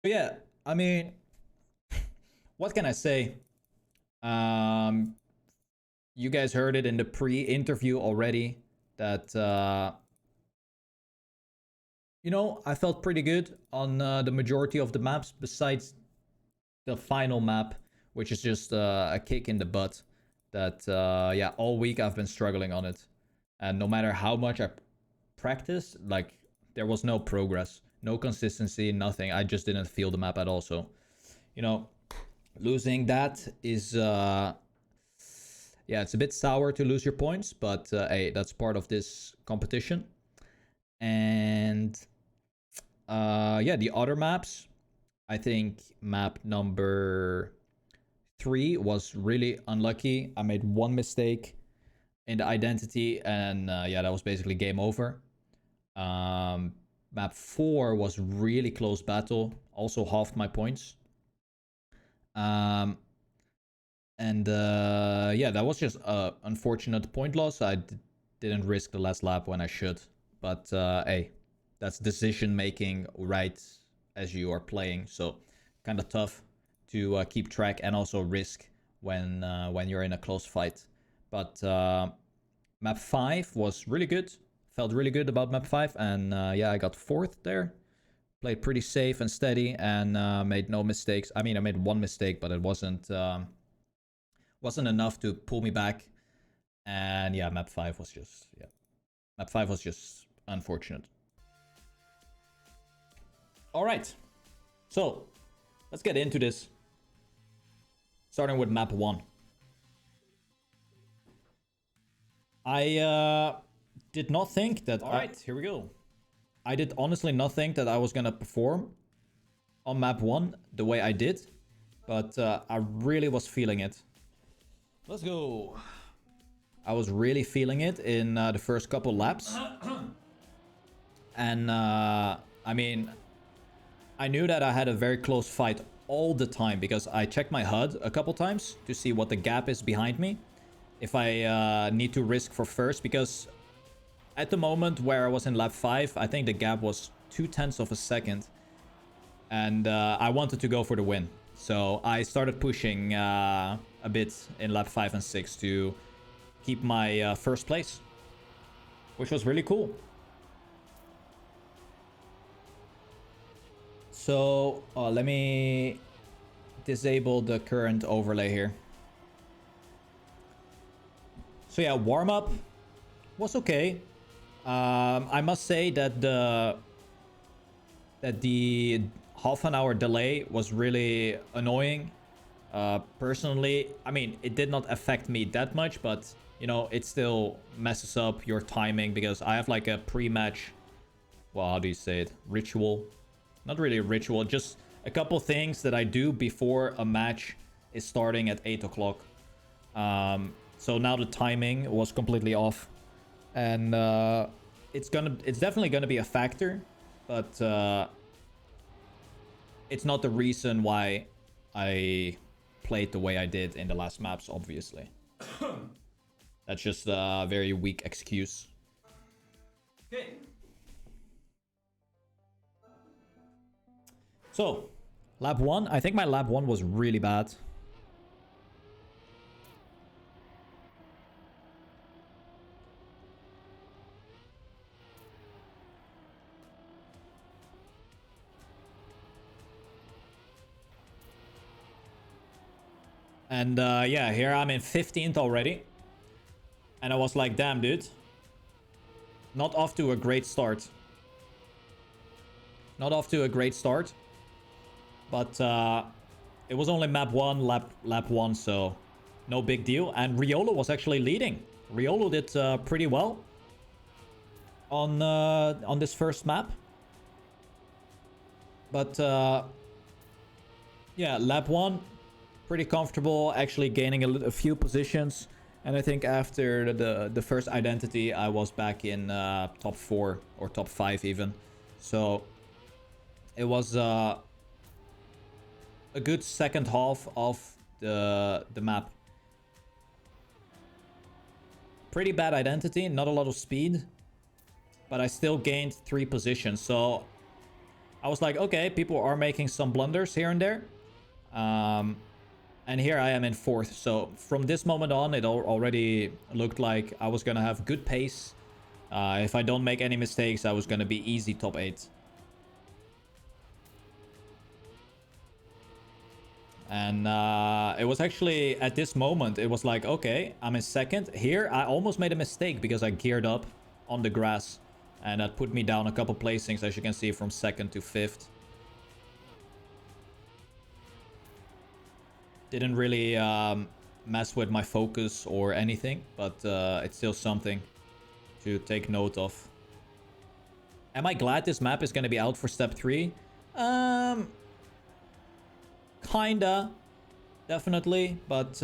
Yeah, I mean, what can I say? You guys heard it in the pre-interview already that I felt pretty good on the majority of the maps, besides the final map, which is just a kick in the butt. That yeah, all week I've been struggling on it, and no matter how much I practiced, like there was no progress, no consistency, nothing. I just didn't feel the map at all. So, you know, losing that is yeah, it's a bit sour to lose your points, but hey, that's part of this competition. And yeah, the other maps, I think map number 3 was really unlucky. I made one mistake in the identity, and yeah, that was basically game over. Map 4 was really close battle, also halved my points. Um, and yeah, that was just a unfortunate point loss. I didn't risk the last lap when I should, but hey, that's decision making right as you are playing. So kind of tough to keep track and also risk when you're in a close fight. But map 5 was really good. Felt really good about map 5, and yeah, I got 4th there. Played pretty safe and steady, and made no mistakes. I mean, I made one mistake, but it wasn't enough to pull me back. And yeah, map 5 was just map 5 was just unfortunate. All right, so let's get into this. Starting with map 1. I did not think that. All right, here we go. I did honestly not think that I was gonna perform on map 1 the way I did, but I really was feeling it. Let's go. I was really feeling it in the first couple laps. And I mean, I knew that I had a very close fight all the time because I checked my HUD a couple times to see what the gap is behind me. If I need to risk for first, because at the moment where I was in lap 5, I think the gap was 0.2 of a second. And I wanted to go for the win. So I started pushing a bit in lap 5 and 6 to keep my first place, which was really cool. So let me disable the current overlay here. So yeah, warm up was okay. I must say that the half an hour delay was really annoying. Personally, I mean, it did not affect me that much, but you know, it still messes up your timing because I have like a pre-match, well, how do you say it, ritual? Not really a ritual, just a couple things that I do before a match is starting at 8 o'clock. So now the timing was completely off, and it's definitely gonna be a factor, but it's not the reason why I played the way I did in the last maps, obviously. That's just a very weak excuse. Okay. So, lap 1. I think my lap 1 was really bad. And yeah, here I'm in 15th already. And I was like, damn, dude. Not off to a great start. Not off to a great start. But it was only map 1, lap 1, so no big deal. And Riolo was actually leading. Riolo did pretty well on this first map. But yeah, lap 1, pretty comfortable, actually gaining a few positions. And I think after the first identity, I was back in top 4 or top 5 even. So it was a good second half of the map. Pretty bad identity, not a lot of speed, but I still gained 3 positions. So I was like, okay, people are making some blunders here and there. And here I am in 4th. So from this moment on, it already looked like I was going to have good pace. If I don't make any mistakes, I was going to be easy top 8. And it was actually at this moment, it was like, okay, I'm in 2nd. Here, I almost made a mistake because I geared up on the grass. And that put me down a couple placings, as you can see, from 2nd to 5th. Didn't really mess with my focus or anything, but it's still something to take note of. Am I glad this map is going to be out for step 3? Kinda. Definitely, but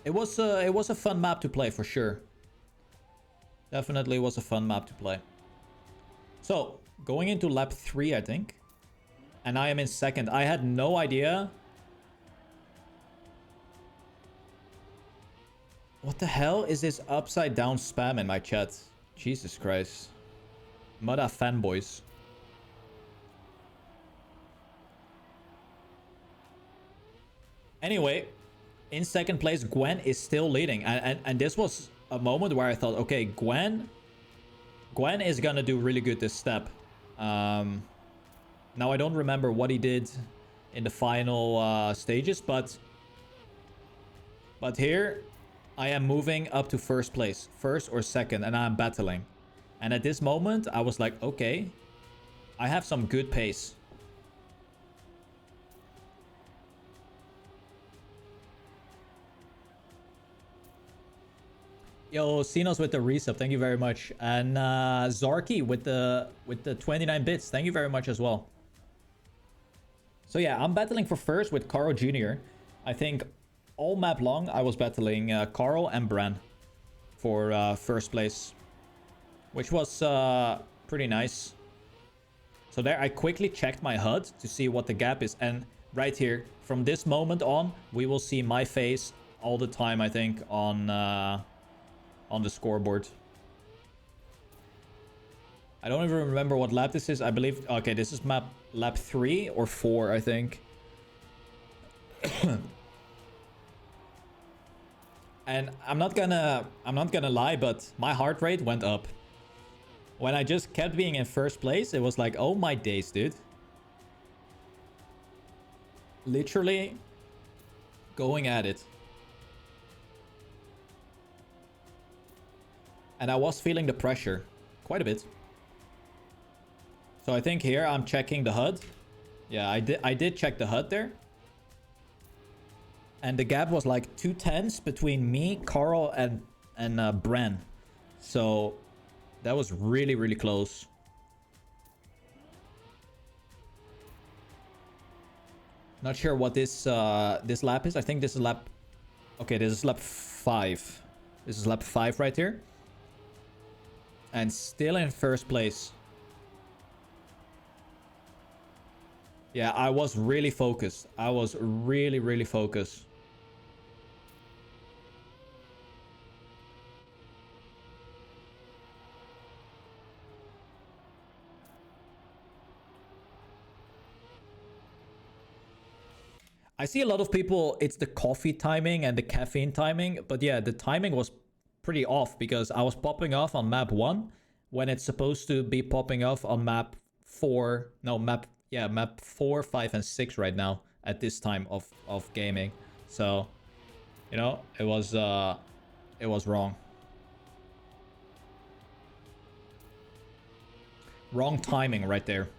it was a fun map to play for sure. Definitely was a fun map to play. So, going into lap 3, I think. And I am in 2nd. I had no idea. What the hell is this upside down spam in my chat? Jesus Christ. Mudda fanboys. Anyway, in 2nd place, Gwen is still leading. And this was a moment where I thought, okay, Gwen is gonna do really good this step. Now, I don't remember what he did in the final stages, but here I am moving up to 1st place, 1st or 2nd, and I'm battling. And at this moment, I was like, okay, I have some good pace. Yo, Sinos with the resub, thank you very much. And Zarky with the 29 bits, thank you very much as well. So yeah, I'm battling for 1st with Carl Jr. I think all map long I was battling Carl and Bran for 1st place, which was pretty nice. So there I quickly checked my HUD to see what the gap is, and right here, from this moment on, we will see my face all the time, I think, on the scoreboard. I don't even remember what lap this is. I believe, okay, this is lap 3 or 4, I think. And I'm not gonna lie, but my heart rate went up. When I just kept being in 1st place, it was like, oh my days, dude. Literally going at it. And I was feeling the pressure quite a bit. So I think here I'm checking the HUD. Yeah, I did check the HUD there. And the gap was like 2/10 between me, Carl, and Bran. So that was really, really close. Not sure what this lap is. I think this is lap... Okay, this is lap 5. This is lap 5 right here. And still in 1st place. Yeah, I was really focused. I was really, really focused. I see a lot of people, it's the coffee timing and the caffeine timing. But yeah, the timing was pretty off because I was popping off on map 1 when it's supposed to be popping off on map 4. No, map 4, 5, and 6 right now at this time of gaming. So, you know, it was wrong. Wrong timing right there.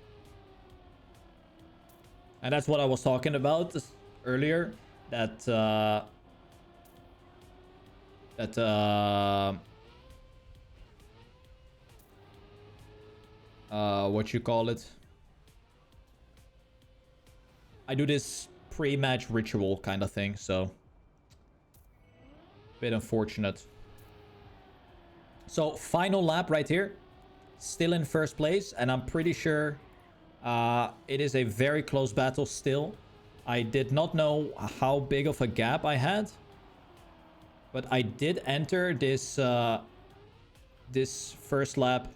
And that's what I was talking about earlier. What you call it? I do this pre-match ritual kind of thing, so bit unfortunate. So final lap right here, still in 1st place, and I'm pretty sure it is a very close battle still. I did not know how big of a gap I had, but I did enter this this 1st lap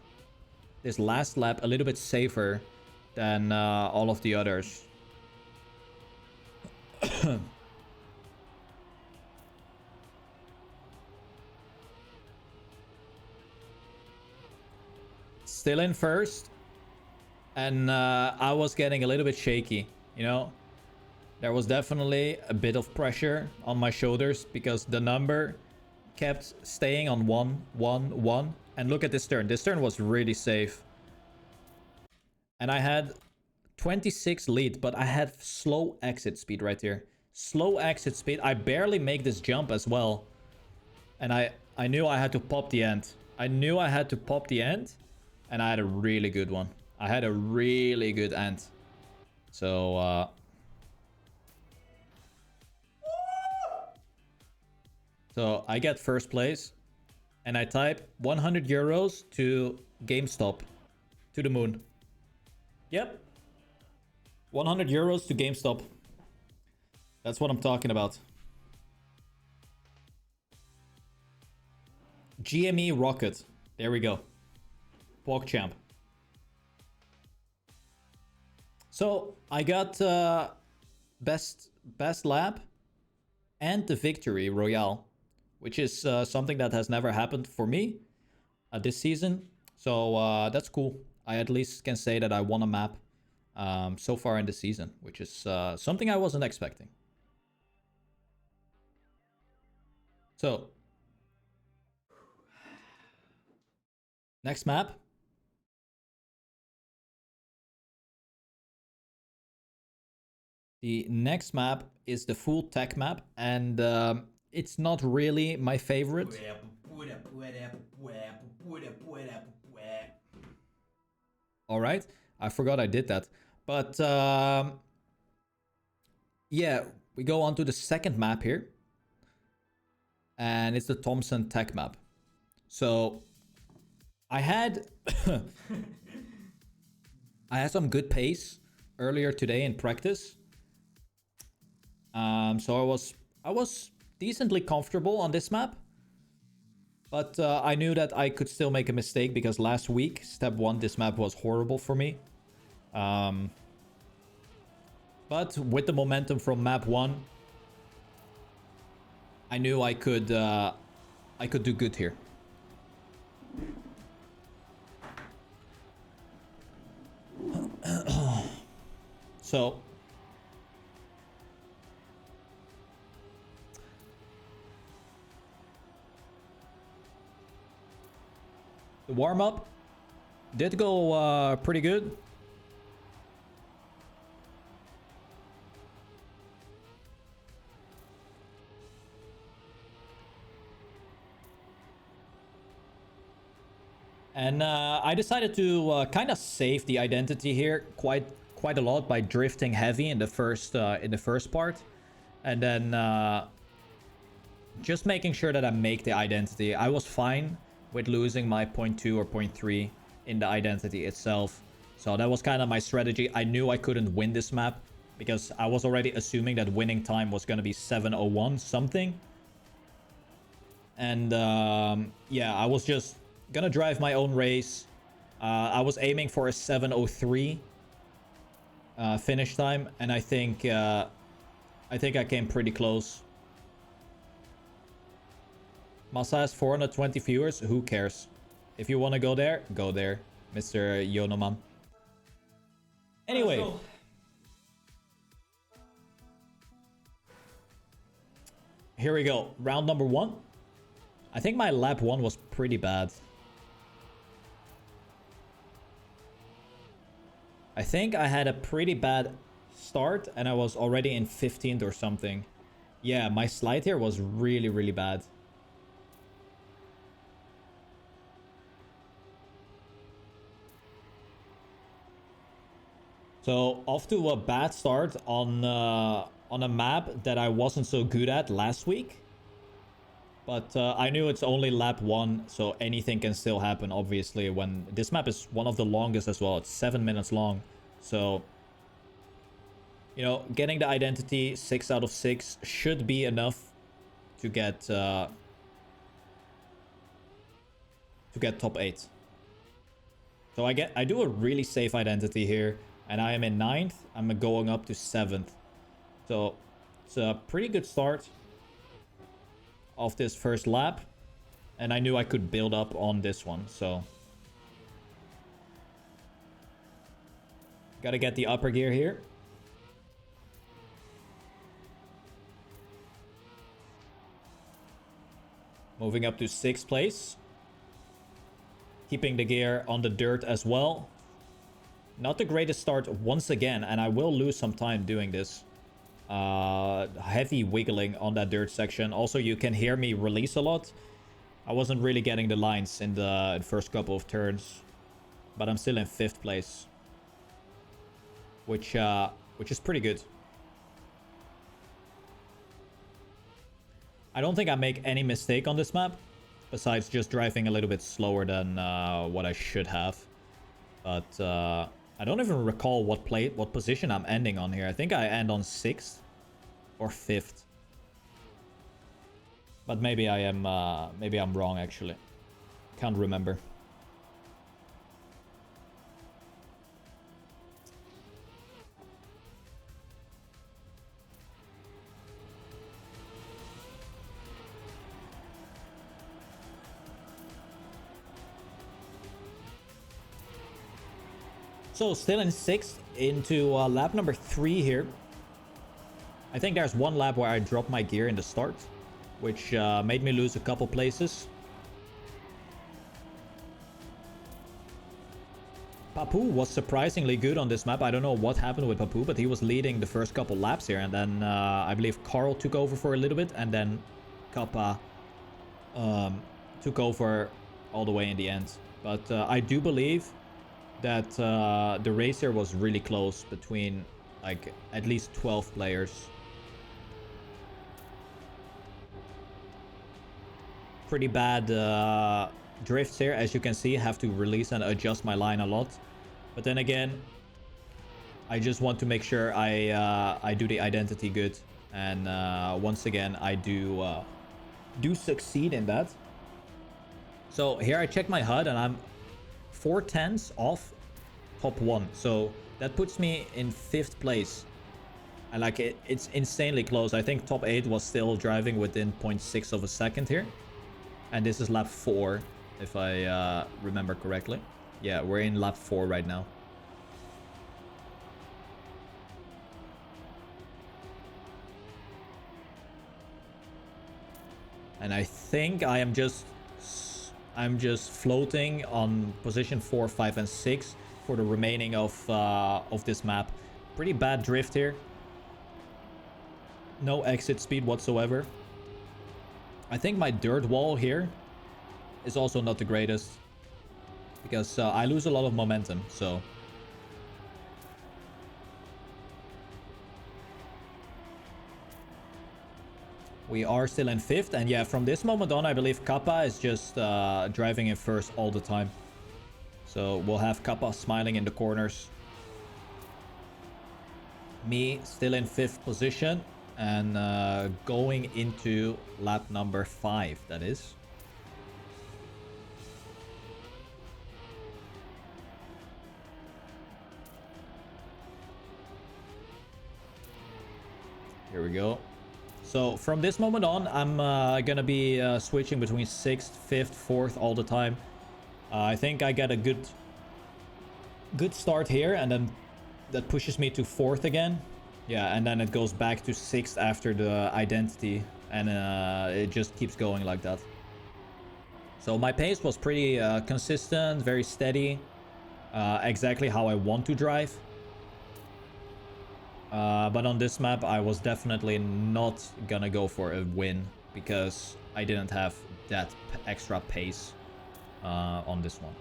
this last lap a little bit safer than all of the others. Still in first. And I was getting a little bit shaky, you know. There was definitely a bit of pressure on my shoulders because the number kept staying on 1, 1, 1. And look at this turn. This turn was really safe. And I had 26 lead, but I had slow exit speed right here. Slow exit speed. I barely make this jump as well. And I knew I had to pop the end. I knew I had to pop the end. And I had a really good one. I had a really good end. So, so I get first place. And I type 100 euros to GameStop. To the moon. Yep. 100 euros to GameStop. That's what I'm talking about. GME Rocket. There we go. PogChamp. So I got best lap and the victory royale, which is something that has never happened for me this season. So that's cool. I at least can say that I won a map so far in the season, which is something I wasn't expecting. So next map. The next map is the full tech map, and it's not really my favorite. All right, I forgot I did that. But yeah, we go on to the second map here. And it's the Thompson tech map. So I had I had some good pace earlier today in practice. So I was decently comfortable on this map. But I knew that I could still make a mistake because last week, step 1, this map was horrible for me. But with the momentum from map 1, I knew I could do good here. So the warm-up did go pretty good. And I decided to kind of save the identity here quite a lot by drifting heavy in the first part, and then just making sure that I make the identity. I was fine with losing my 0.2 or 0.3 in the identity itself, so that was kind of my strategy. I knew I couldn't win this map because I was already assuming that winning time was going to be 7:01 something, and yeah, I was just gonna drive my own race. I was aiming for a 7:03 finish time, and I think I came pretty close. Massa has 420 viewers. Who cares? If you want to go there, Mr. Yonoman. Anyway. Here we go. Round number 1. I think my lap 1 was pretty bad. I think I had a pretty bad start and I was already in 15th or something. Yeah, my slide here was really, really bad. So off to a bad start on a map that I wasn't so good at last week. But I knew it's only lap 1, so anything can still happen, obviously, when this map is one of the longest as well. It's 7 minutes long. So, you know, getting the identity 6 out of 6 should be enough to get top 8. So I do a really safe identity here, and I am in 9th. I'm going up to 7th. So it's a pretty good start of this first lap, and I knew I could build up on this one. So gotta get the upper gear here. Moving up to 6th place. Keeping the gear on the dirt as well. Not the greatest start once again, and I will lose some time doing this. Heavy wiggling on that dirt section. Also, you can hear me release a lot. I wasn't really getting the lines in the first couple of turns, but I'm still in 5th place, which is pretty good. I don't think I make any mistake on this map, besides just driving a little bit slower than what I should have. But I don't even recall what position I'm ending on here. I think I end on 6th or 5th. But maybe I'm wrong actually. Can't remember. So still in 6th into lap number 3 here. I think there's one lap where I dropped my gear in the start, which made me lose a couple places. Papu was surprisingly good on this map. I don't know what happened with Papu, but he was leading the first couple laps here. And then I believe Carl took over for a little bit. And then Kappa took over all the way in the end. But I do believe that the race here was really close between like at least 12 players. Pretty bad drifts here, as you can see. I have to release and adjust my line a lot, but then again, I just want to make sure I do the identity good, and once again I do succeed in that. So here I check my HUD and I'm 4/10 off top 1, so that puts me in 5th place. And like it's insanely close. I think top 8 was still driving within 0.6 of a second here. And this is lap 4, if I remember correctly. Yeah, we're in lap 4 right now. And I think I'm just floating on position 4, 5, and 6 for the remaining of this map. Pretty bad drift here. No exit speed whatsoever. I think my dirt wall here is also not the greatest, because I lose a lot of momentum, so. We are still in 5th, and yeah, from this moment on, I believe Kappa is just driving in first all the time. So we'll have Kappa smiling in the corners. Me still in 5th position, and going into lap number 5, that is. Here we go. So from this moment on, I'm gonna be switching between 6th, 5th, 4th all the time. I think I get a good start here, and then that pushes me to 4th again. Yeah, and then it goes back to 6th after the identity, and it just keeps going like that. So my pace was pretty consistent, very steady, exactly how I want to drive. But on this map, I was definitely not gonna go for a win, because I didn't have that extra pace on this one.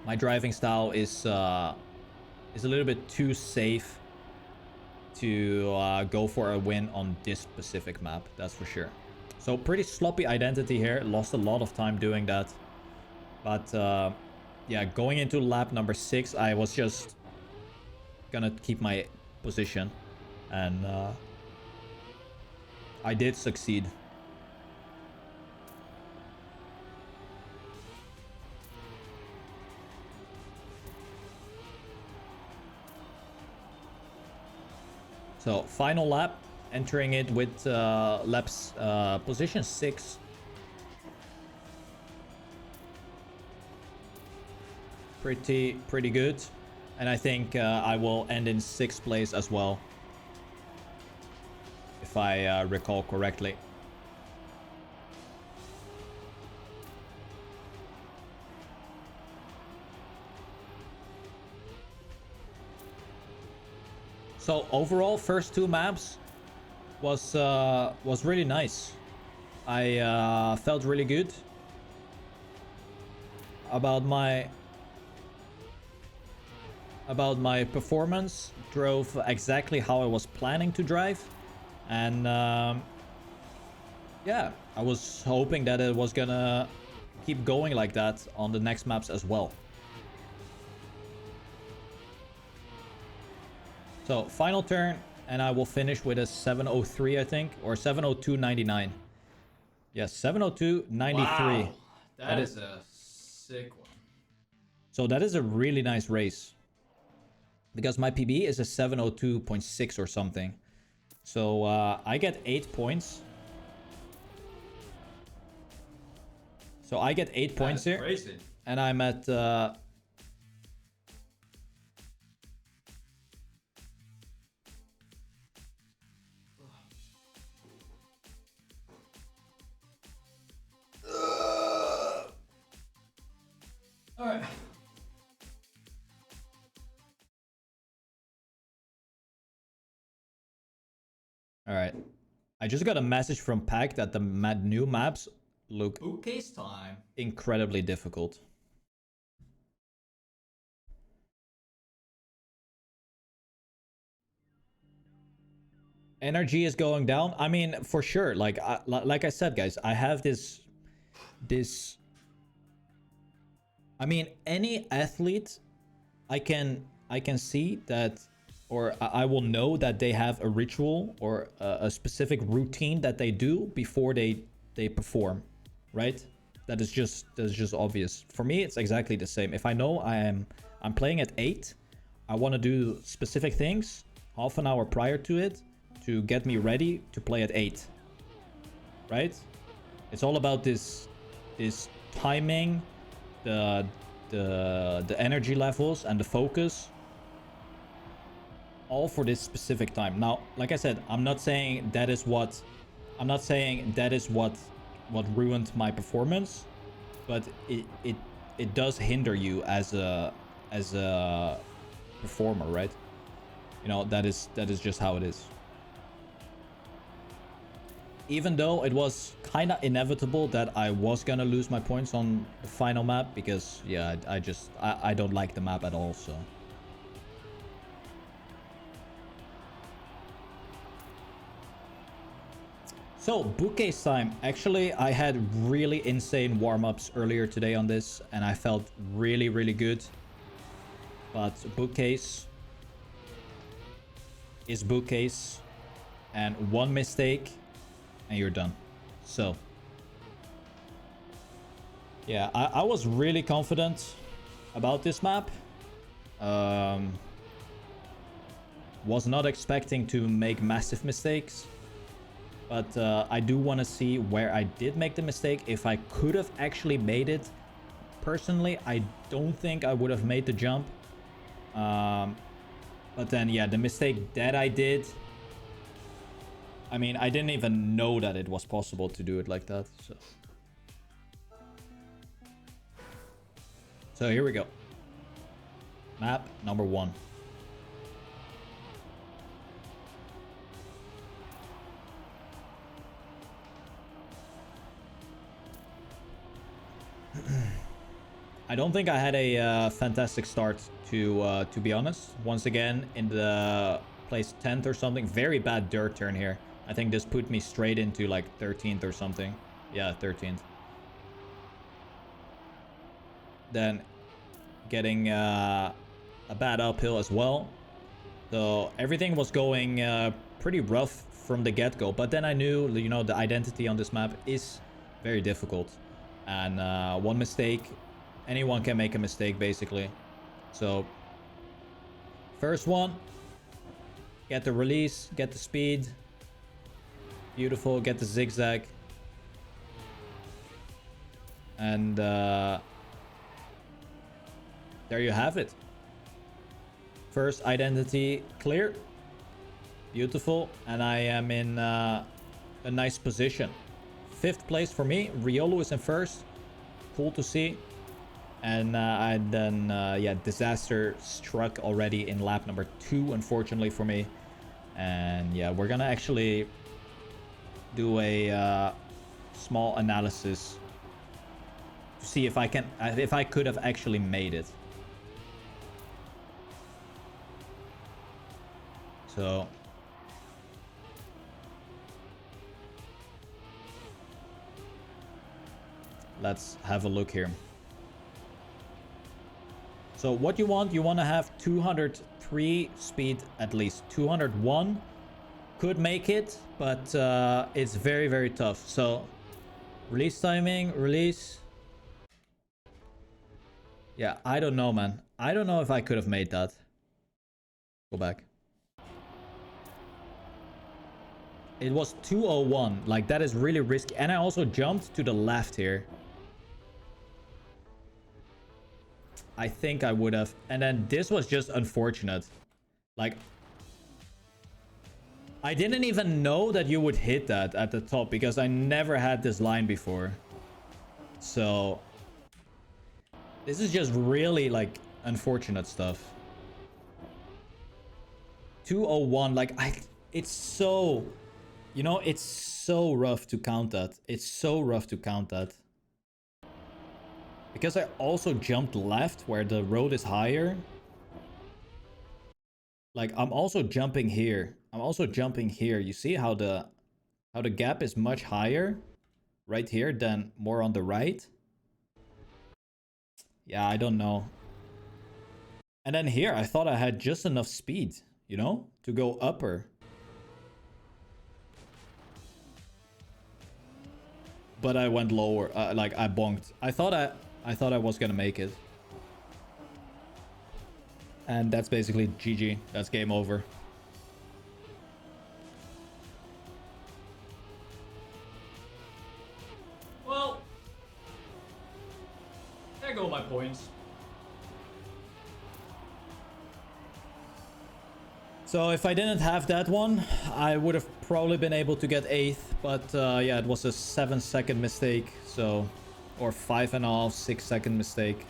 My driving style is a little bit too safe to go for a win on this specific map, that's for sure. So pretty sloppy identity here, lost a lot of time doing that. But yeah, going into lap number 6, I was just gonna keep my position, and I did succeed. So final lap, entering it with laps position 6. Pretty good. And I think I will end in 6th place as well, if I recall correctly. So overall, first 2 maps was really nice. I felt really good about my performance. Drove exactly how I was planning to drive, and yeah, I was hoping that it was gonna keep going like that on the next maps as well. So final turn, and I will finish with a 7:03, I think, or 7:02.99. Yes, 7:02.93. Wow, that is a sick one. So that is a really nice race, because my PB is a 7:02.6 or something. So I get 8 points. So I get 8 points here. Crazy. And I'm at all right. all right. I just got a message from Pack that the new maps look Bookcase time. incredibly difficult. Energy is going down. I mean, for sure. Like I said, guys, I have this. I mean, any athlete, I can see that, or I will know that they have a ritual or a specific routine that they do before they perform, right? That is just obvious. For me, it's exactly the same. If I know I'm playing at 8, I want to do specific things half an hour prior to it to get me ready to play at 8, right? It's all about this timing, the energy levels and the focus, all for this specific time. Now, like I said, I'm not saying that is what ruined my performance, but it does hinder you as a performer, right? You know, that is just how it is. Even though it was kind of inevitable that I was gonna lose my points on the final map, because yeah, I don't like the map at all. So bookcase time. Actually, I had really insane warm-ups earlier today on this, and I felt really good. But bookcase is bookcase, and one mistake and you're done. So yeah, I was really confident about this map. Was not expecting to make massive mistakes, but I do want to see where I did make the mistake. If I could have actually made it, personally, I don't think I would have made the jump. But then yeah, the mistake that I did, I mean, I didn't even know that it was possible to do it like that. So here we go. Map number 1. I don't think I had a fantastic start, to be honest. Once again, in the place 10th or something. Very bad dirt turn here. I think this put me straight into like 13th or something. Yeah, 13th. Then getting a bad uphill as well. So everything was going pretty rough from the get-go. But then I knew, you know, the identity on this map is very difficult. And one mistake, anyone can make a mistake basically. So first one, Get the release, get the speed. Beautiful, get the zigzag. And there you have it. First identity clear. Beautiful. And I am in a nice position. 5th place for me. Riolo is in 1st. Cool to see. And then, yeah, disaster struck already in lap number 2, unfortunately for me. And yeah, we're gonna actually do a small analysis to see if I could have actually made it. So let's have a look here. So what you want to have 203 speed at least. 201 could make it, but it's very, very tough. So release timing, release. Yeah, I don't know, man. I don't know if I could have made that. Go back. It was 201. Like, that is really risky. And I also jumped to the left here. I think I would have. And then this was just unfortunate. Like, I didn't even know that you would hit that at the top because I never had this line before. So this is just really, like, unfortunate stuff. 201, like, it's so, you know, it's so rough to count that. It's so rough to count that. Because I also jumped left where the road is higher. Like, I'm also jumping here. I'm also jumping here. You see how the gap is much higher right here than more on the right? Yeah, I don't know. And then here, I thought I had just enough speed, you know, to go upper. But I went lower. Like, I bonked. I thought I was gonna make it. And that's basically GG. That's game over. Well, there go my points. So if I didn't have that one, I would have probably been able to get 8th. But yeah, it was a 7-second mistake. So, or 5.5, 6-second mistake.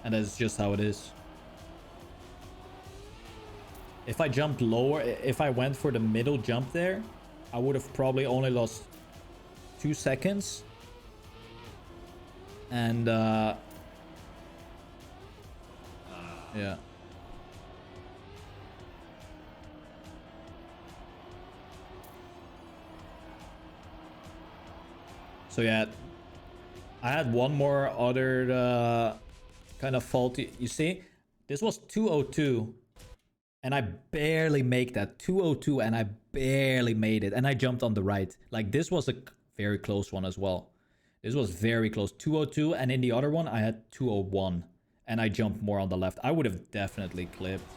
And that's just how it is. If I jumped lower, if I went for the middle jump there, I would have probably only lost 2 seconds. And yeah. So yeah, I had one more other kind of fault. You see, this was 202. And I barely make that. 202 and I barely made it. And I jumped on the right. Like, this was a very close one as well. This was very close. 202, and in the other one I had 201. And I jumped more on the left. I would have definitely clipped.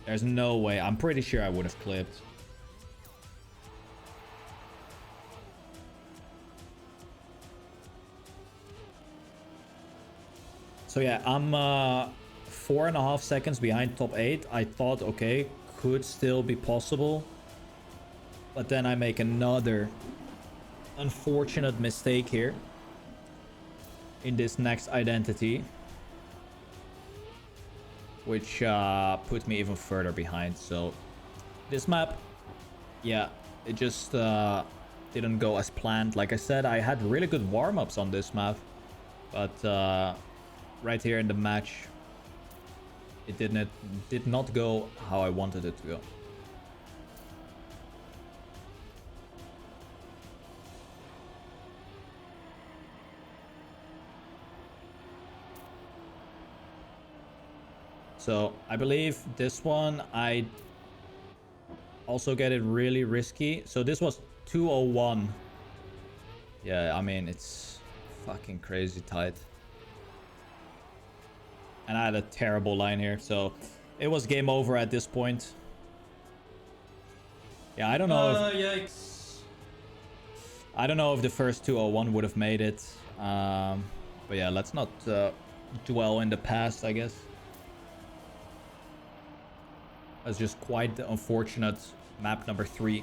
There's no way. I'm pretty sure I would have clipped. So yeah, I'm 4.5 seconds behind top 8. I thought, okay, could still be possible. But then I make another unfortunate mistake here in this next identity, which put me even further behind. So this map, yeah, it just didn't go as planned. Like I said, I had really good warm-ups on this map, but right here in the match, it did not go how I wanted it to go. So I believe this one, I also get it really risky. So this was 201. Yeah, I mean, it's fucking crazy tight. And I had a terrible line here, so it was game over at this point. Yeah, I don't know if Yikes. I don't know if the first 201 would have made it. But yeah, let's not dwell in the past, I guess. That's just quite the unfortunate map number 3.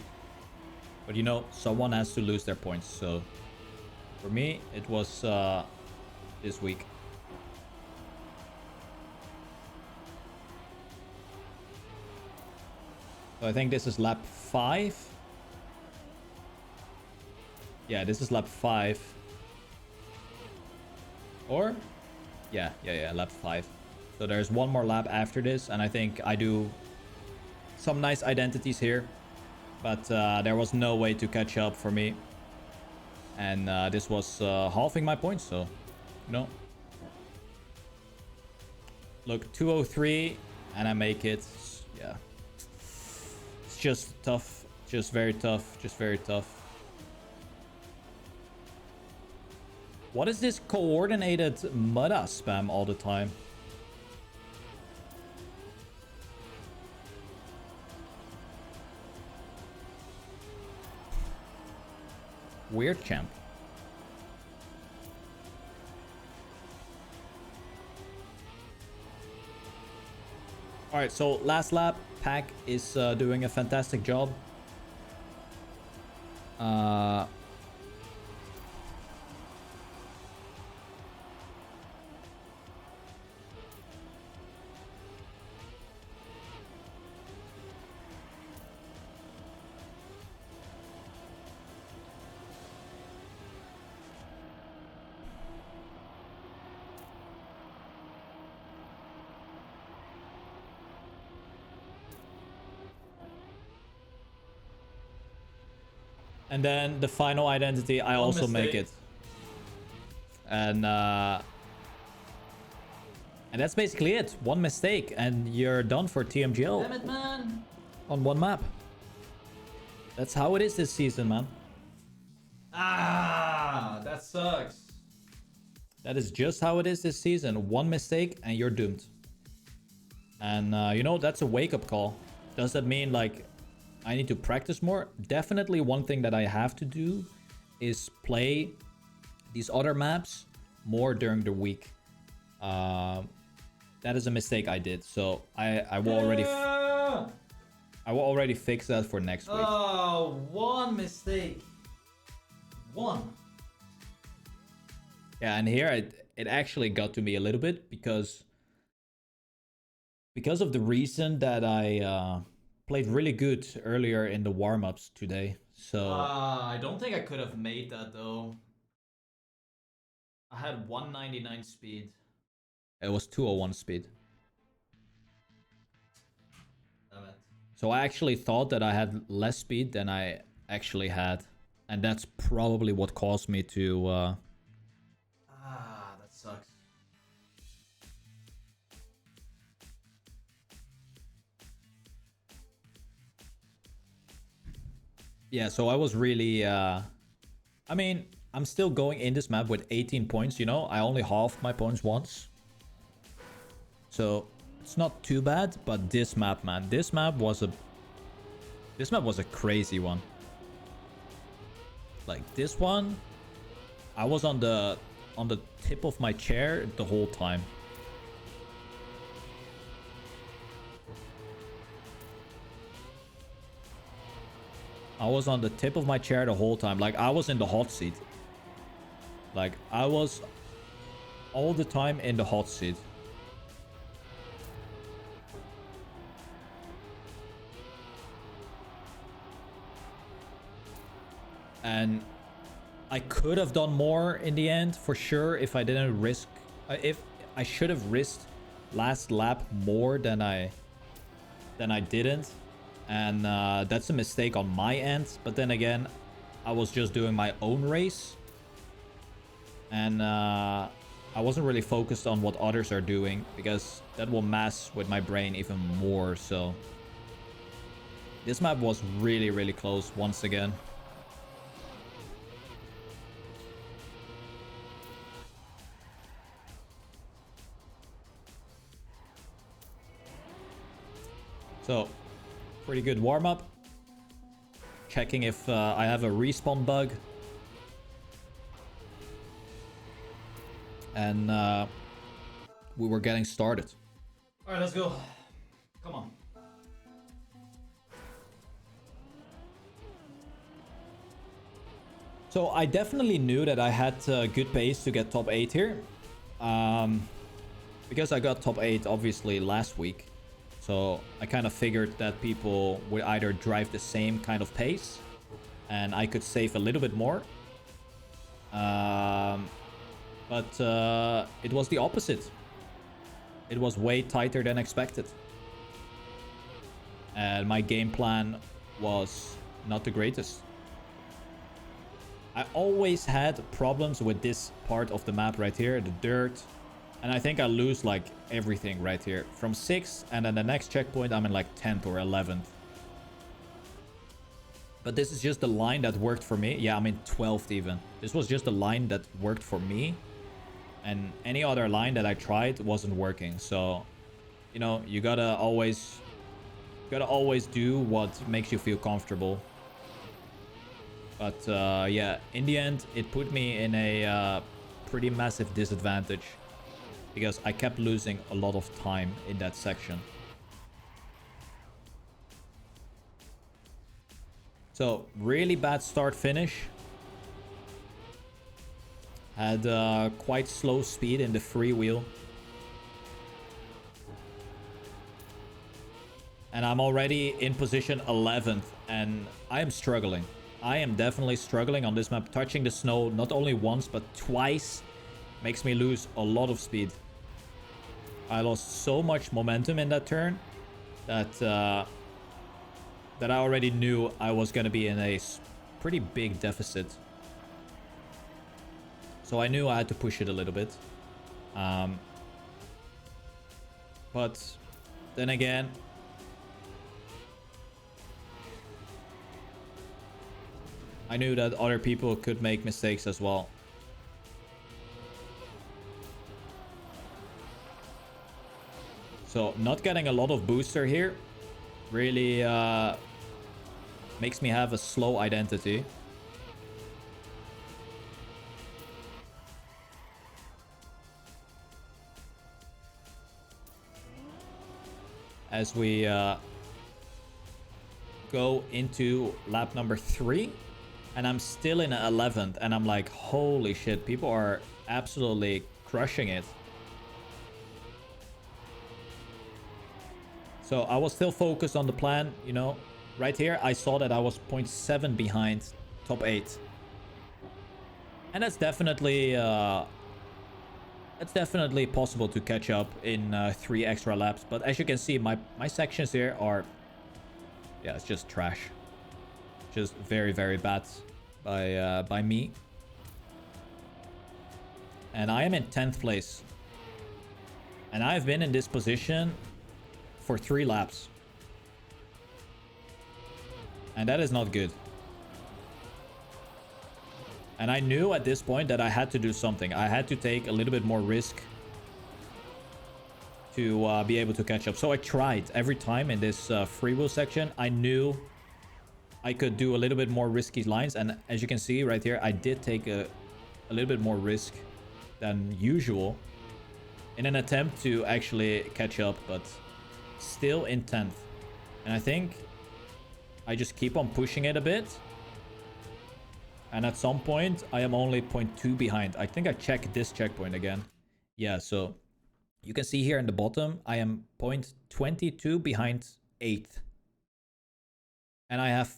But you know, someone has to lose their points. So for me, it was this week. So I think this is lap 5. Yeah, this is lap 5. Or? Yeah, lap 5. So there's one more lap after this, and I think I do some nice identities here. But there was no way to catch up for me. And this was halving my points, so, you know. Look, 203, and I make it. Yeah. It's just tough. Just very tough. Just very tough. What is this coordinated Mudda spam all the time? Weird champ. Alright, so last lap. Pack is doing a fantastic job. And then the final identity, I also make it. And that's basically it. One mistake, and you're done for TMGL. Damn it, man. On one map. That's how it is this season, man. Ah, that sucks. That is just how it is this season. One mistake, and you're doomed. And, you know, that's a wake-up call. Does that mean, like, I need to practice more? Definitely one thing that I have to do is play these other maps more during the week. That is a mistake I did. So I will already fix that for next week. Oh, one mistake. One. Yeah, and here it actually got to me a little bit because of the reason that I played really good earlier in the warm-ups today. So I don't think I could have made that though. I had 199 speed. it was 201 speed. Damn it. So I actually thought that I had less speed than I actually had. And that's probably what caused me to... that sucks. Yeah, so I was really... I mean, I'm still going in this map with 18 points, you know? I only halved my points once. So it's not too bad, but this map, man. This map was a crazy one. Like this one, I was on the tip of my chair the whole time. I was on the tip of my chair the whole time. Like I was in the hot seat. Like I was all the time in the hot seat. And I could have done more in the end for sure if I didn't risk... if I should have risked last lap more than I didn't. And that's a mistake on my end. But then again, I was just doing my own race. And I wasn't really focused on what others are doing, because that will mess with my brain even more. So this map was really, really close once again. So, pretty good warm-up. checking if I have a respawn bug. And we were getting started. All right, let's go. Come on. So I definitely knew that I had good pace to get top 8 here. Because I got top 8 obviously last week. So I kind of figured that people would either drive the same kind of pace and I could save a little bit more. But it was the opposite. It was way tighter than expected. And my game plan was not the greatest. I always had problems with this part of the map right here, the dirt. And I think I lose like everything right here. From 6th, and then the next checkpoint I'm in like 10th or 11th. But this is just the line that worked for me. Yeah, I'm in 12th even. This was just the line that worked for me. And any other line that I tried wasn't working. So, you know, you gotta always do what makes you feel comfortable. But yeah, in the end, it put me in a pretty massive disadvantage. Because I kept losing a lot of time in that section. So, really bad start finish. Had quite slow speed in the freewheel. And I'm already in position 11th. And I am struggling. I am definitely struggling on this map. Touching the snow not only once, but twice makes me lose a lot of speed. I lost so much momentum in that turn that I already knew I was going to be in a pretty big deficit. So I knew I had to push it a little bit. But then again, I knew that other people could make mistakes as well. So not getting a lot of booster here really makes me have a slow identity. As we go into lap number 3. And I'm still in 11th. And I'm like, holy shit, people are absolutely crushing it. So I was still focused on the plan, you know. Right here, I saw that I was 0.7 behind top 8. And that's definitely possible to catch up in 3 extra laps. But as you can see, my sections here are... yeah, it's just trash. Just very, very bad by me. And I am in 10th place. And I've been in this position for 3 laps. And that is not good. And I knew at this point that I had to do something. I had to take a little bit more risk to be able to catch up. So I tried every time in this freewheel section. I knew I could do a little bit more risky lines. And as you can see right here, I did take a little bit more risk than usual in an attempt to actually catch up, but still in 10th. And I think I just keep on pushing it a bit. And at some point, I am only 0.2 behind. I think I checked this checkpoint again. Yeah, so you can see here in the bottom, I am 0.22 behind 8th. And I have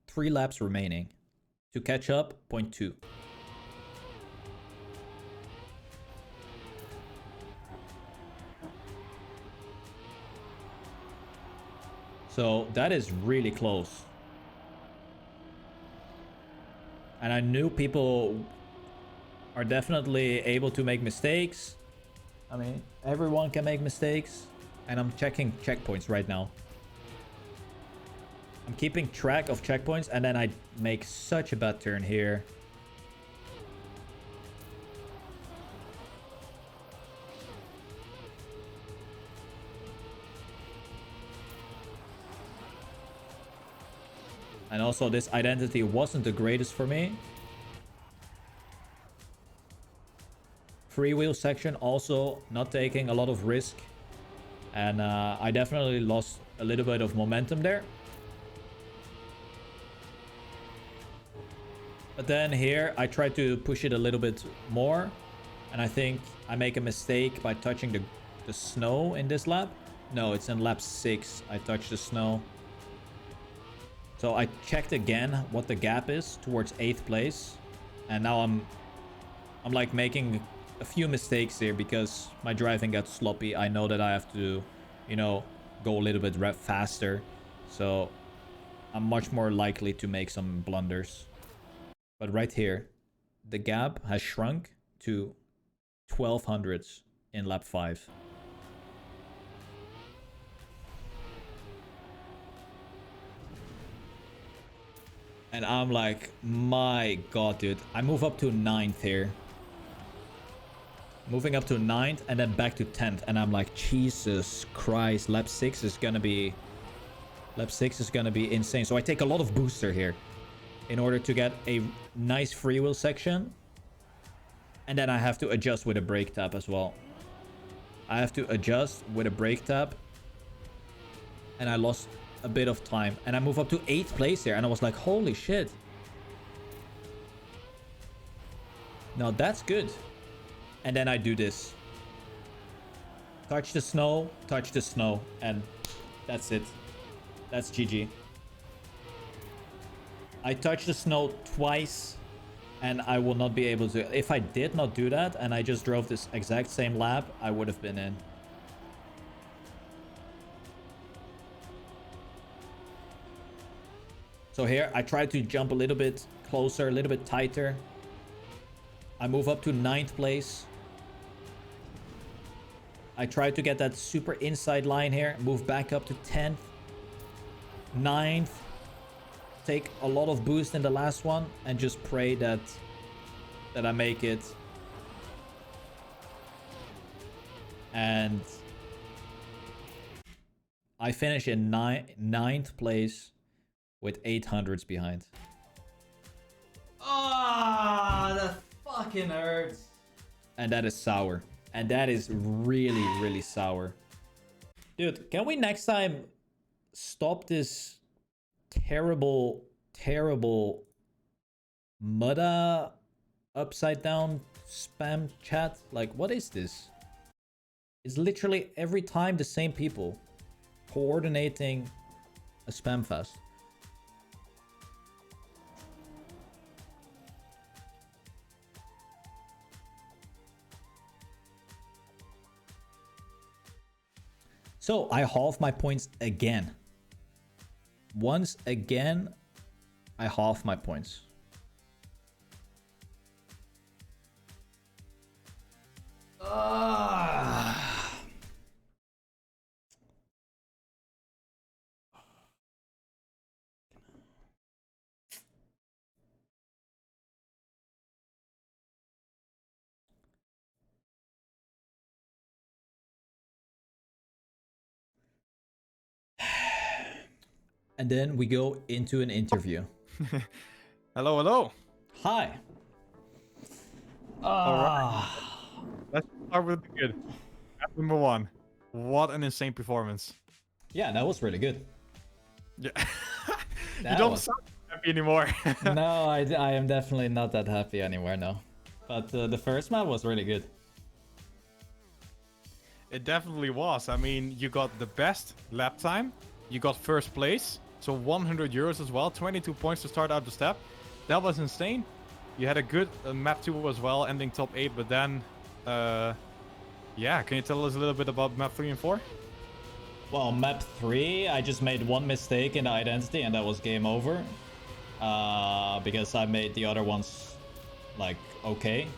3 laps remaining to catch up 0.2. So that is really close. And I knew people are definitely able to make mistakes. I mean, everyone can make mistakes. And I'm checking checkpoints right now. I'm keeping track of checkpoints, and then I make such a bad turn here. And also this identity wasn't the greatest for me. Freewheel section also not taking a lot of risk. And I definitely lost a little bit of momentum there. But then here I try to push it a little bit more. And I think I make a mistake by touching the snow in this lap. No, it's in lap 6 I touched the snow. So I checked again what the gap is towards 8th place. And now I'm like making a few mistakes here because my driving got sloppy. I know that I have to, you know, go a little bit faster. So I'm much more likely to make some blunders. But right here, the gap has shrunk to 1200s in lap 5. And I'm like, my god, dude. I move up to 9th here. Moving up to 9th and then back to 10th. And I'm like, Jesus Christ. Lap 6 is gonna be... Lap 6 is gonna be insane. So I take a lot of booster here in order to get a nice freewheel section. And then I have to adjust with a brake tap as well. I have to adjust with a brake tap. And I lost a bit of time. And I move up to 8th place here. And I was like, holy shit. Now that's good. And then I do this. Touch the snow, and that's it. That's GG. I touched the snow twice, and I will not be able to... If I did not do that, and I just drove this exact same lap, I would have been in. So here, I try to jump a little bit closer, a little bit tighter. I move up to 9th place. I try to get that super inside line here. Move back up to 10th. 9th. Take a lot of boost in the last one. And just pray that I make it. And I finish in 9th place with 800s behind. Ah, that fucking hurts. And that is sour. And that is really, really sour. Dude, can we next time stop this terrible, terrible Mudda upside down spam chat? Like, what is this? It's literally every time the same people coordinating a spam fest. So I halve my points again. Once again, I halve my points. And then we go into an interview. Hello, hello. Hi. Alright. Let's start with the good. Map number 1. What an insane performance. Yeah, that was really good. Yeah. You That don't was... sound happy anymore. No, I am definitely not that happy anymore, no. But the first map was really good. It definitely was. I mean, you got the best lap time. You got first place. So 100 euros as well. 22 points to start out the step. That was insane. You had a good map 2 as well, ending top 8. But then, yeah, can you tell us a little bit about map 3 and 4? Well, map 3, I just made one mistake in the identity and that was game over. Because I made the other ones, like, okay.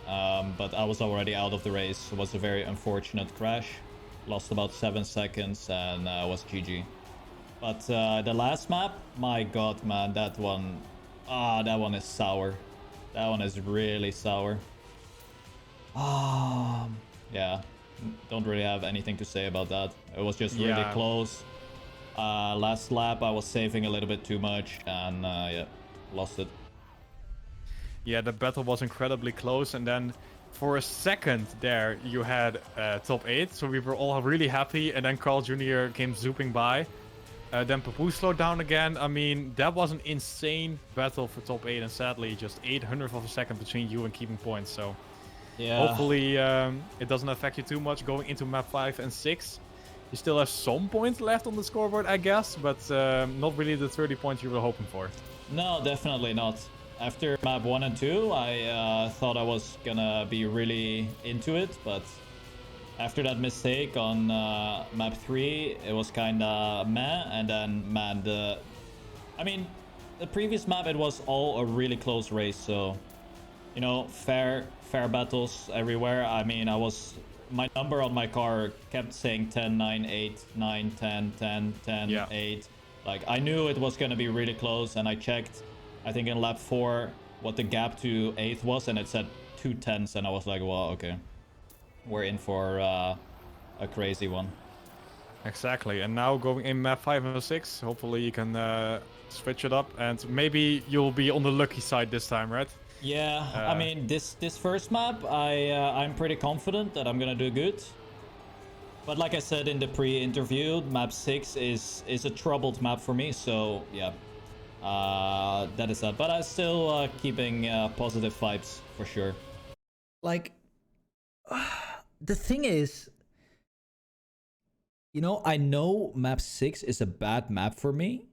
But I was already out of the race. It was a very unfortunate crash. Lost about 7 seconds and was GG. But the last map, my god, man, that one is sour. That one is really sour. Yeah, don't really have anything to say about that. It was just really close. Last lap I was saving a little bit too much and yeah, lost it. Yeah, the battle was incredibly close, and then for a second there you had top 8, so we were all really happy, and then Carl Jr. came zooping by. Then Papu slowed down again. I mean, that was an insane battle for top 8, and sadly just 800th of a second between you and keeping points, so Yeah. hopefully it doesn't affect you too much going into map 5 and 6. You still have some points left on the scoreboard, I guess, but not really the 30 points you were hoping for. No, definitely not. After map 1 and 2, I thought I was gonna be really into it, but after that mistake on map 3, it was kinda meh, and then, man, I mean, the previous map, it was all a really close race, so, you know, fair battles everywhere. I mean, my number on my car kept saying 10, 9, 8, 9, 10, 10, 10, Yeah. 8. Like, I knew it was gonna be really close, and I checked, I think in lap 4, what the gap to 8th was, and it said 2 tenths, and I was like, well, okay. We're in for a crazy one. Exactly, and now going in map 5 and 6, hopefully you can switch it up, and maybe you'll be on the lucky side this time, right? Yeah, I mean, this first map, I'm pretty confident that I'm gonna do good. But like I said in the pre-interview, map 6 is a troubled map for me, so yeah. That is that. But I'm still keeping positive vibes for sure. Like, the thing is, you know, I know map 6 is a bad map for me.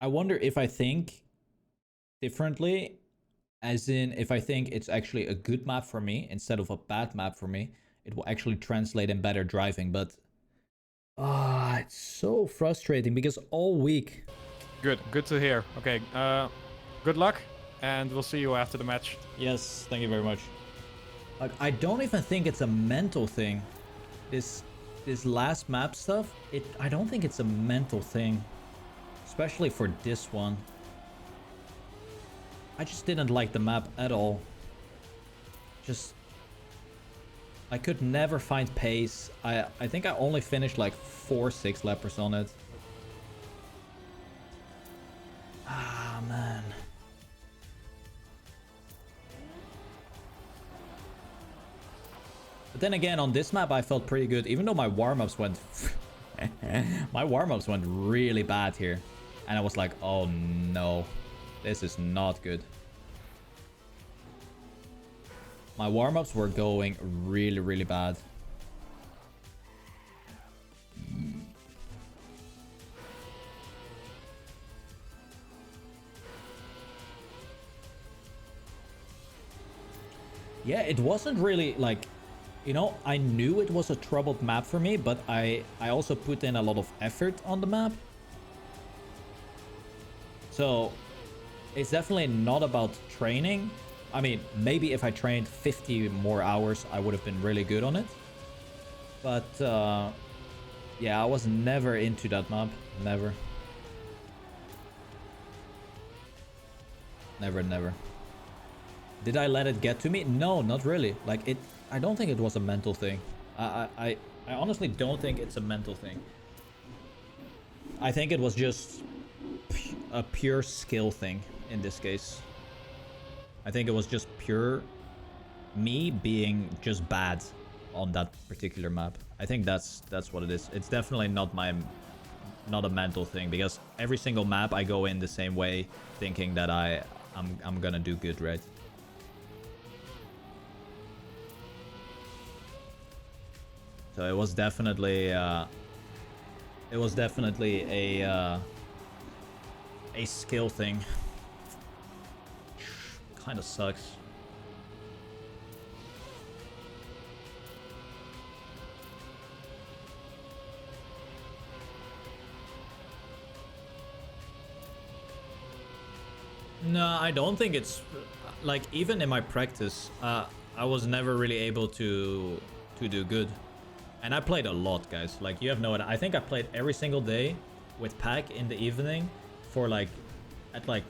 I wonder if I think differently, as in if I think it's actually a good map for me instead of a bad map for me, it will actually translate in better driving. But it's so frustrating because all week. Good to hear. Okay, good luck, and we'll see you after the match. Yes, thank you very much. Like, I don't even think it's a mental thing. This last map stuff, I don't think it's a mental thing, especially for this one. I just didn't like the map at all. I could never find pace. I think I only finished like 4-6 lappers on it. Ah, man. But then again, on this map, I felt pretty good, even though my warm-ups went... my warm-ups went really bad here. And I was like, oh no, this is not good. My warm-ups were going really, really bad. Yeah, it wasn't really like, you know, I knew it was a troubled map for me, but I also put in a lot of effort on the map. So it's definitely not about training. I mean, maybe if I trained 50 more hours, I would have been really good on it. But yeah, I was never into that map. Never. Never. Did I let it get to me? No, not really. Like, I don't think it was a mental thing. I honestly don't think it's a mental thing. I think it was just a pure skill thing in this case. I think it was just pure me being just bad on that particular map. I think that's what it is. It's definitely not a mental thing, because every single map I go in the same way, thinking that I'm gonna do good, right? So it was definitely a skill thing. Kind of sucks. No, I don't think it's like, even in my practice, I was never really able to do good. And I played a lot, guys. Like, you have no idea. I think I played every single day with Pack in the evening for like,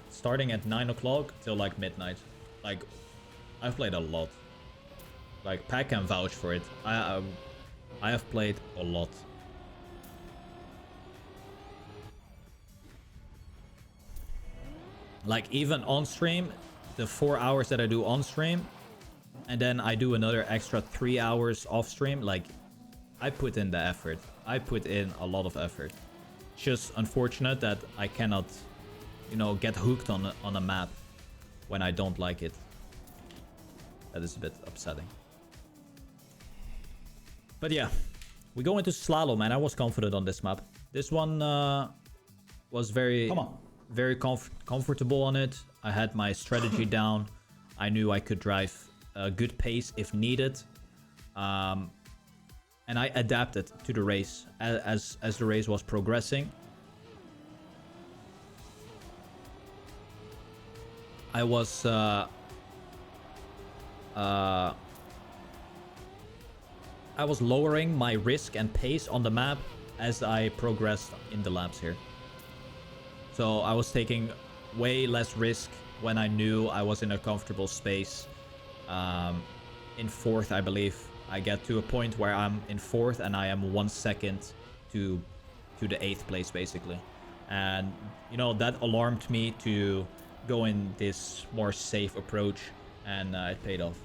starting at 9 o'clock till like midnight. Like, I've played a lot. Like, Pack can vouch for it. I have played a lot. Like even on stream, the 4 hours that I do on stream, and then I do another extra 3 hours off stream, like I put in the effort. I put in a lot of effort. It's just unfortunate that I cannot, you know, get hooked on a map when I don't like it. That is a bit upsetting. But yeah, we go into Slalom, and I was confident on this map. This one was very comfortable on it. I had my strategy down. I knew I could drive a good pace if needed. And I adapted to the race as the race was progressing. I was lowering my risk and pace on the map as I progressed in the laps here. So I was taking way less risk when I knew I was in a comfortable space. In fourth, I believe, I get to a point where I'm in fourth and I am 1 second to the 8th place, basically. And, you know, that alarmed me to go in this more safe approach, and it paid off.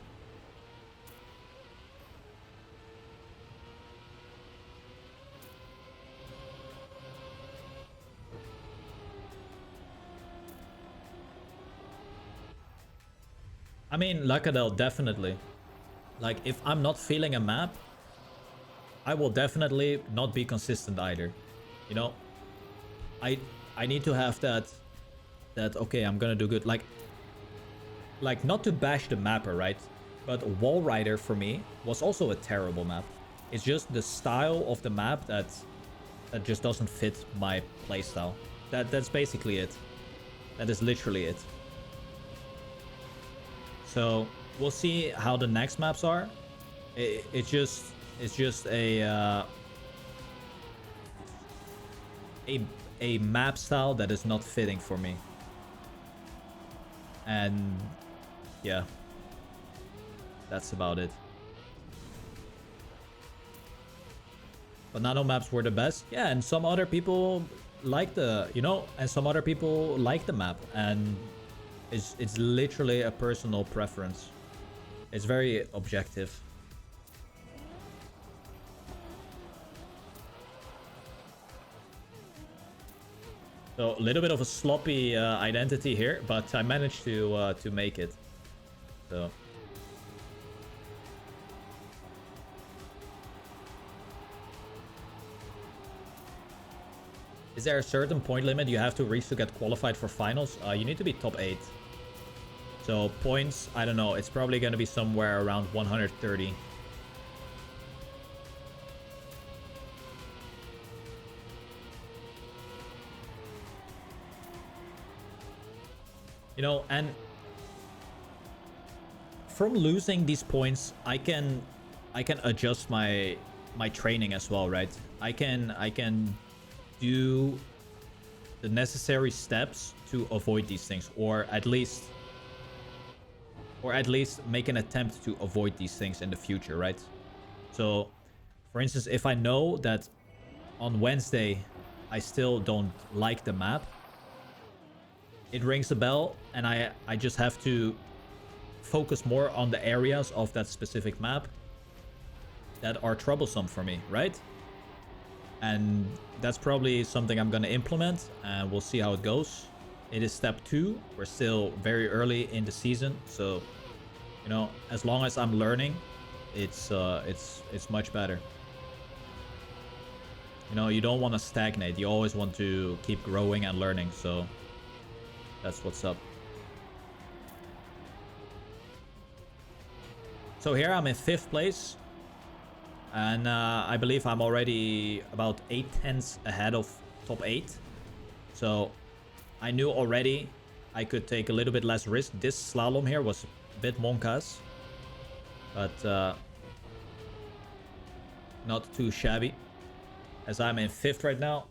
I mean, Lacadel, definitely. Like, if I'm not feeling a map, I will definitely not be consistent either. You know? I need to have that okay, I'm gonna do good. Like not to bash the mapper, right? But Wall Rider for me was also a terrible map. It's just the style of the map that just doesn't fit my playstyle. That's basically it. That is literally it. So we'll see how the next maps are. It's just a map style that is not fitting for me. And yeah, that's about it. But nano maps were the best. Yeah, and some other people like the, you know, and some other people like the map, and it's literally a personal preference. It's very objective. So a little bit of a sloppy identity here, but I managed to make it. So is there a certain point limit you have to reach to get qualified for finals? You need to be top 8. So points, I don't know. It's probably going to be somewhere around 130. You know, and from losing these points, I can adjust my training as well, right? I can do the necessary steps to avoid these things, or at least make an attempt to avoid these things in the future, right? So, for instance, if I know that on Wednesday I still don't like the map, it rings a bell, and I just have to focus more on the areas of that specific map that are troublesome for me, right? And that's probably something I'm going to implement, and we'll see how it goes. It is step 2. We're still very early in the season, so, you know, as long as I'm learning, it's much better. You know, you don't want to stagnate. You always want to keep growing and learning, so that's what's up. So here I'm in 5th place. And I believe I'm already about 8/10 ahead of top 8. So I knew already I could take a little bit less risk. This slalom here was a bit monkas, but not too shabby, as I'm in 5th right now.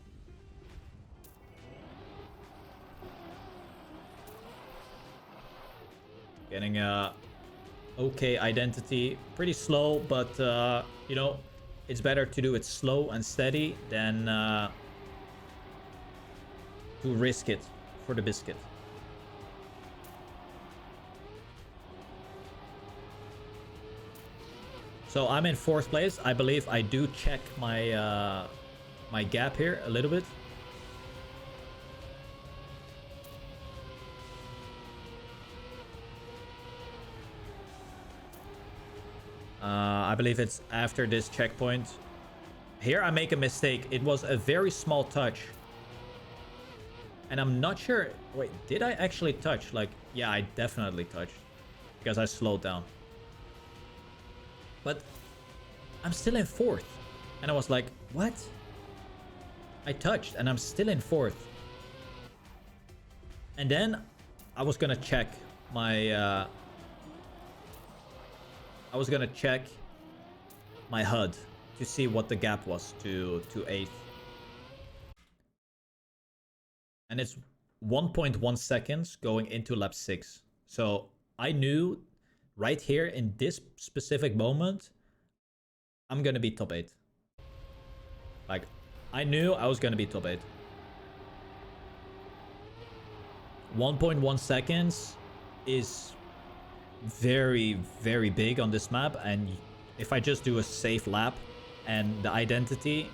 Getting a okay identity. Pretty slow, but you know, it's better to do it slow and steady than to risk it for the biscuit. So I'm in 4th place. I believe I do check my my gap here a little bit. I believe it's after this checkpoint. Here I make a mistake. It was a very small touch. And I'm not sure... Wait, did I actually touch? Like, yeah, I definitely touched. Because I slowed down. But I'm still in 4th. And I was like, what? I touched and I'm still in 4th. And then I was gonna check my... I was gonna check my HUD to see what the gap was to 8th. And it's 1.1 seconds going into lap 6. So I knew right here in this specific moment, I'm gonna be top 8. Like, I knew I was gonna be top 8. 1.1 seconds is very, very big on this map, and if I just do a safe lap and the identity,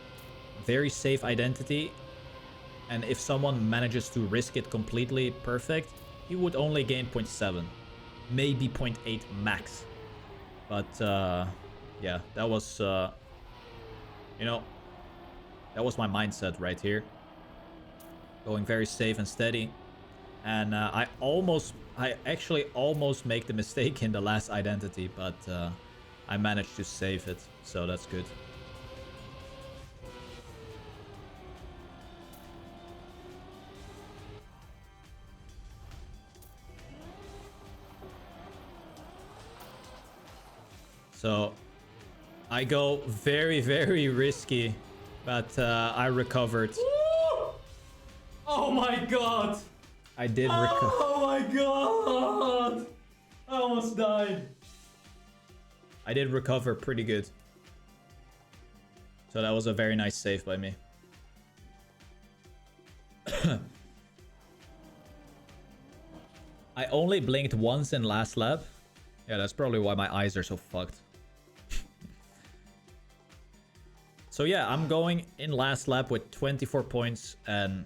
very safe identity, and if someone manages to risk it completely perfect, he would only gain 0.7, maybe 0.8 max. But yeah, that was you know, that was my mindset right here, going very safe and steady. And I actually almost make the mistake in the last identity, but I managed to save it, so that's good. So I go very, very risky, but I recovered. Woo! Oh my god! I did recover. Oh my god! I almost died. I did recover pretty good. So that was a very nice save by me. I only blinked once in last lap. Yeah, that's probably why my eyes are so fucked. So yeah, I'm going in last lap with 24 points and...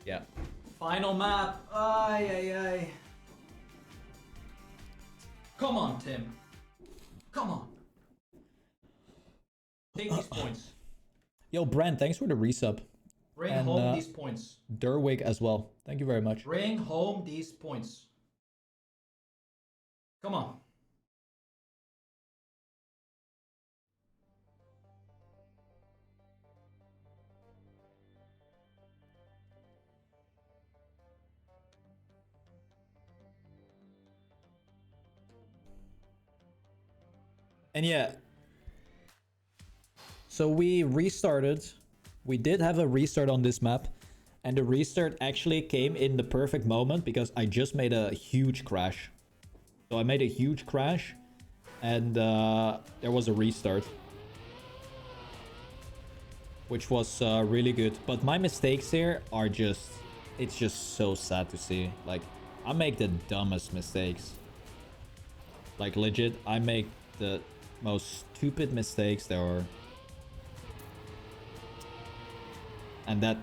yeah. Final map. Ay, ay, ay. Come on, Tim. Come on. Take these points. Yo, Brand, thanks for the resub. Bring And, home these points. Derwig as well. Thank you very much. Bring home these points. Come on. And yeah, so we restarted. We did have a restart on this map, and the restart actually came in the perfect moment because I just made a huge crash. So I made a huge crash, and there was a restart, which was really good. But my mistakes here are just, it's just so sad to see. Like, I make the dumbest mistakes. Like, legit, I make the most stupid mistakes there are. And that,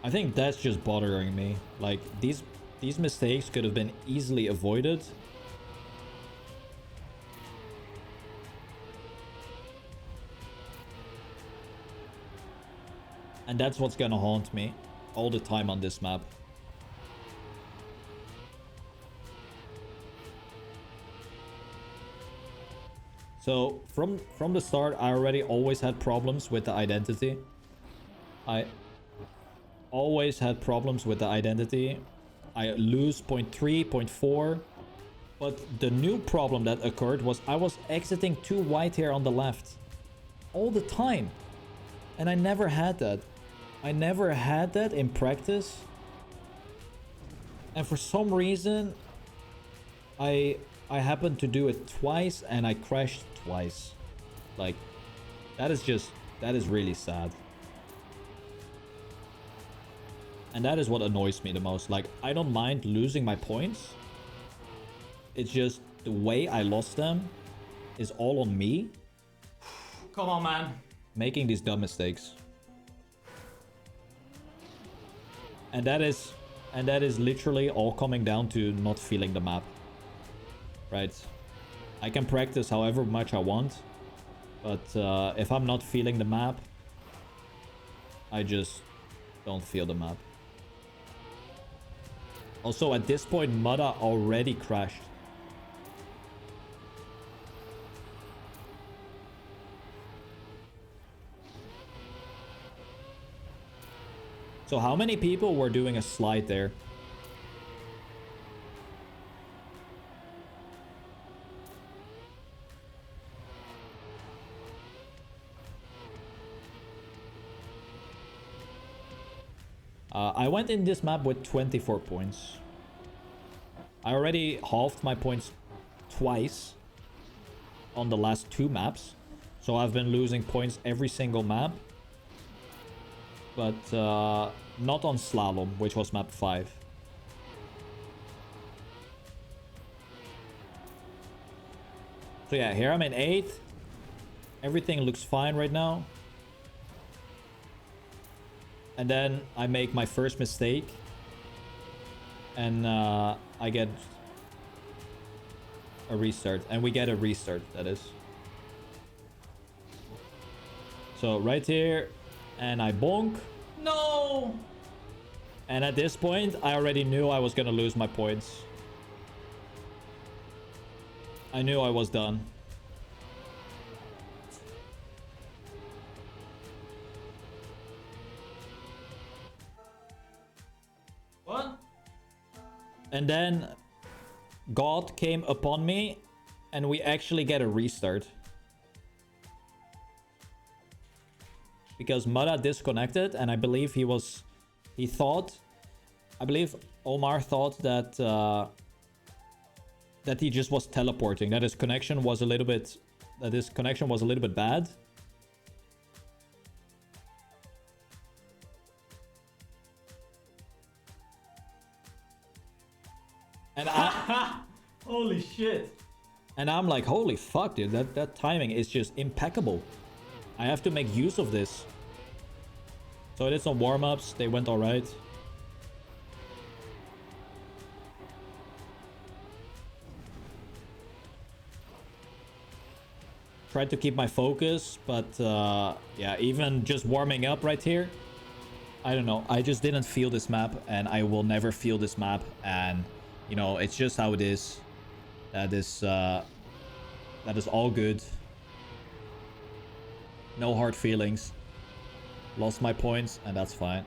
I think that's just bothering me. Like, these mistakes could have been easily avoided. And that's what's gonna haunt me all the time on this map. So from the start, I already always had problems with the identity. I always had problems with the identity. I lose 0.3, 0.4. But the new problem that occurred was I was exiting too wide here on the left. All the time. And I never had that. I never had that in practice. And for some reason, I happened to do it twice and I crashed twice. Like, that is really sad. And that is what annoys me the most. Like, I don't mind losing my points. It's just the way I lost them is all on me. Come on, man. Making these dumb mistakes. And that is literally all coming down to not feeling the map. Right? I can practice however much I want, but if I'm not feeling the map, I just don't feel the map. Also, at this point, Mudda already crashed. So how many people were doing a slide there? I went in this map with 24 points. I already halved my points twice on the last 2 maps. So I've been losing points every single map. But not on Slalom, which was map 5. So yeah, here I'm in 8th. Everything looks fine right now. And then I make my first mistake. And I get a restart. And we get a restart, that is. So right here. And I bonk. No! And at this point, I already knew I was gonna lose my points. I knew I was done. What? And then God came upon me and we actually get a restart. Because Mudda disconnected and I believe I believe Omar thought that that he just was teleporting, that his connection was a little bit bad. And Holy shit. And I'm like, holy fuck, dude, that timing is just impeccable. I have to make use of this. So I did some warm-ups, they went alright. Tried to keep my focus, but yeah, even just warming up right here, I don't know, I just didn't feel this map and I will never feel this map, and you know, it's just how it is. That is all good. No hard feelings. Lost my points, and that's fine.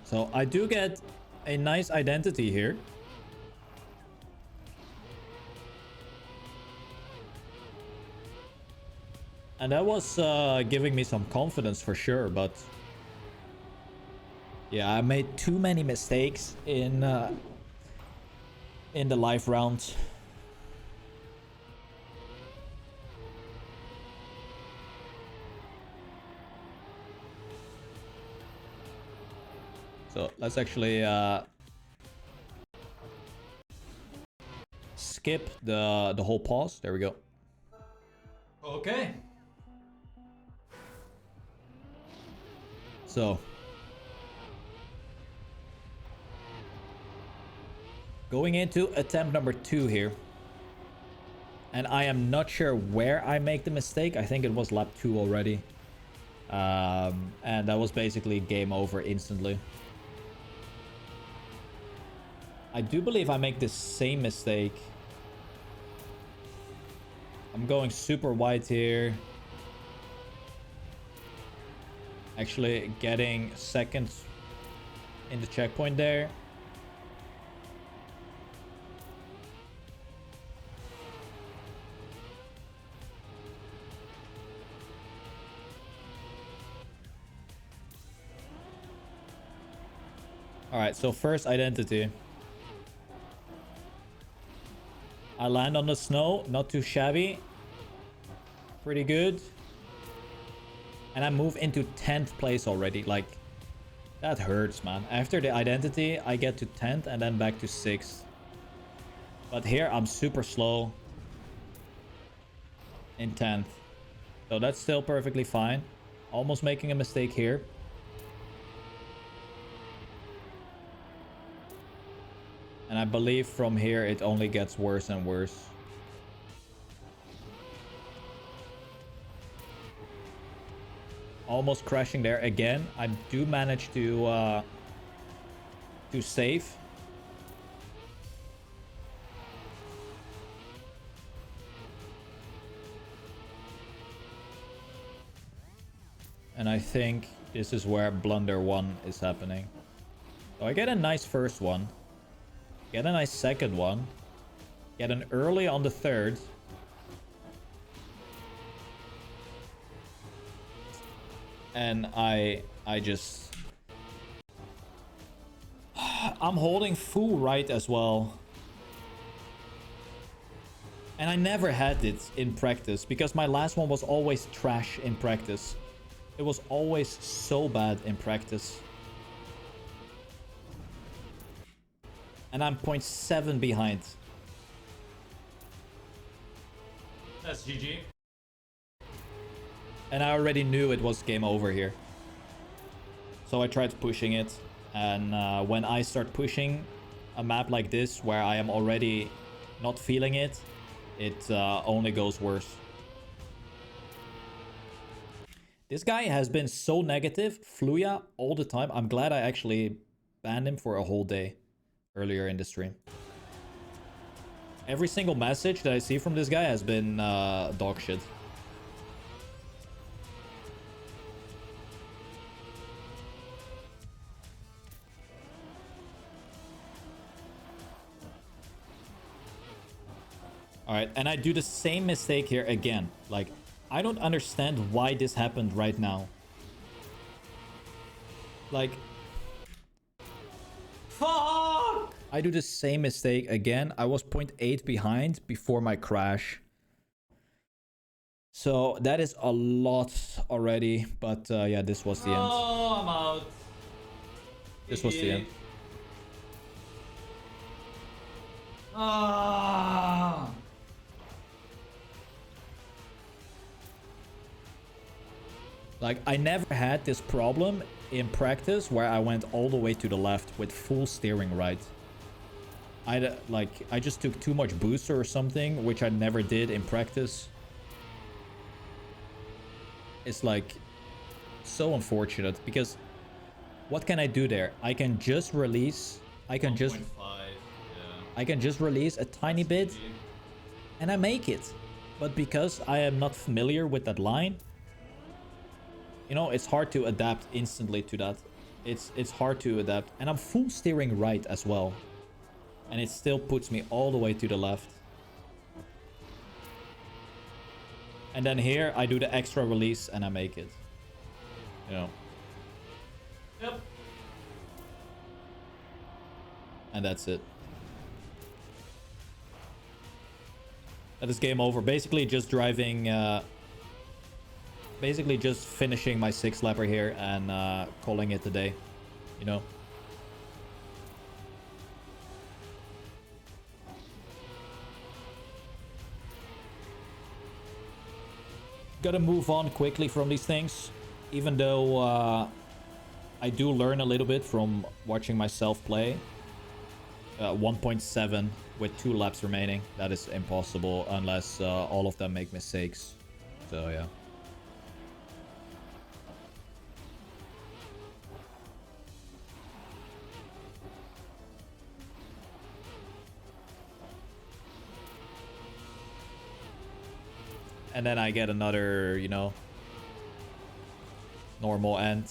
So I do get a nice identity here. And that was giving me some confidence for sure, but yeah, I made too many mistakes in the live rounds. So let's actually skip the whole pause. There we go. Okay. So, going into attempt number 2 here. And I am not sure where I make the mistake. I think it was lap 2 already. And that was basically game over instantly. I do believe I make the same mistake. I'm going super wide here. Actually getting second in the checkpoint there. All right, so first identity. I land on the snow. Not too shabby. Pretty good. And I move into 10th place already. Like, that hurts, man. After the identity, I get to 10th and then back to 6th. But here, I'm super slow. In 10th. So that's still perfectly fine. Almost making a mistake here. And I believe from here, it only gets worse and worse. Almost crashing there again. I do manage to save. And I think this is where blunder 1 is happening. So I get a nice first one. Get a nice second one. Get an early on the third. And I just... I'm holding full right as well. And I never had it in practice because my last one was always trash in practice. It was always so bad in practice. And I'm 0.7 behind. That's GG. And I already knew it was game over here. So I tried pushing it. And when I start pushing a map like this, where I am already not feeling it, it only goes worse. This guy has been so negative, Fluya, all the time. I'm glad I actually banned him for a whole day earlier in the stream. Every single message that I see from this guy has been dog shit. Alright, and I do the same mistake here again. Like, I don't understand why this happened right now. Like... Fuck! I do the same mistake again. I was 0.8 behind before my crash. So that is a lot already. But yeah, this was the end. Oh, I'm out. This was the end. Ah. Like, I never had this problem in practice where I went all the way to the left with full steering right. I just took too much booster or something, which I never did in practice. It's like so unfortunate because what can I do there? I can just release. I can just release a tiny bit and I make it. But because I am not familiar with that line, you know, it's hard to adapt instantly to that. It's hard to adapt. And I'm full steering right as well. And it still puts me all the way to the left. And then here, I do the extra release and I make it. You know. Yep. And that's it. That is game over. Basically just driving... basically just finishing my 6th lapper here and calling it a day. You know. Gotta move on quickly from these things. Even though I do learn a little bit from watching myself play. 1.7 with 2 laps remaining. That is impossible unless all of them make mistakes. So yeah. And then I get another, you know, normal end.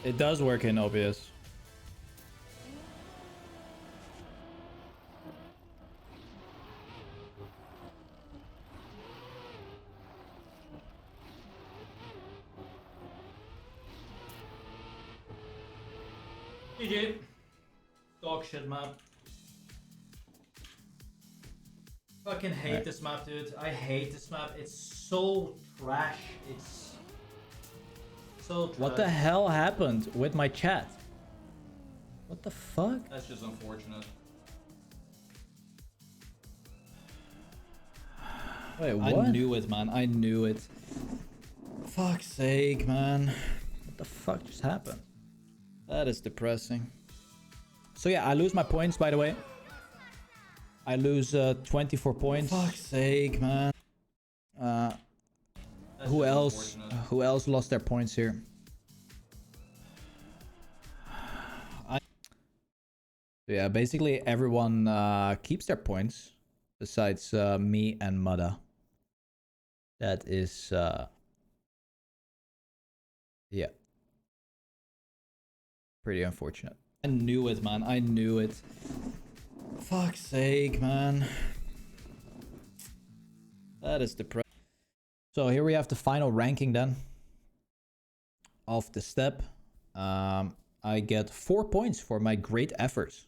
It does work in OBS. GG. Dog shit map. Fucking hate this map, dude. I hate this map. It's so trash. It's so trash. What the hell happened with my chat? What the fuck? That's just unfortunate. Wait, what? I knew it, man. I knew it. Fuck's sake, man. What the fuck just happened? That is depressing. So yeah, I lose my points, by the way. I lose 24 points. Fuck's sake, man. Who else? Who else lost their points here? Yeah, basically everyone keeps their points besides me and Mada. That is yeah, pretty unfortunate. I knew it, man. I knew it. Fuck's sake, man. That is depressing. So here we have the final ranking then of the step. I get 4 points for my great efforts.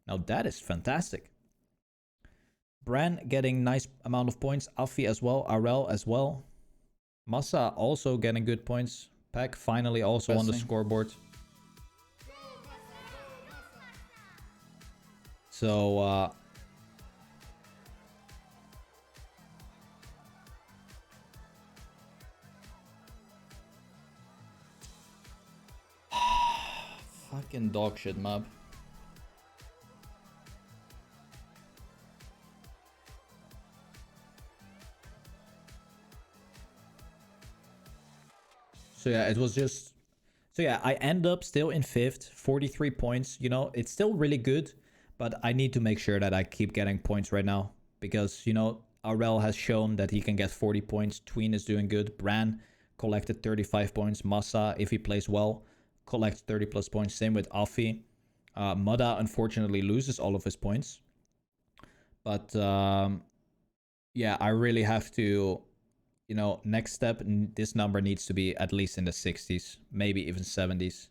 Now that is fantastic. Bran getting nice amount of points. Afi as well. Arel as well. Massa also getting good points. Pack finally also on the scoreboard. So fucking dog shit mob. So yeah, it was just... So yeah, I end up still in 5th, 43 points. You know, it's still really good, but I need to make sure that I keep getting points right now. Because, you know, Arel has shown that he can get 40 points. Tween is doing good. Bran collected 35 points. Massa, if he plays well, collects 30 plus points. Same with Afi. Mada, unfortunately, loses all of his points. But, yeah, I really have to... You know, next step, this number needs to be at least in the 60s, maybe even 70s.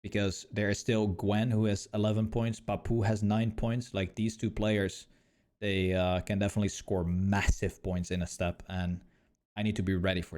Because there is still Gwen, who has 11 points. Papu has 9 points. Like, these two players, they can definitely score massive points in a step. And I need to be ready for that.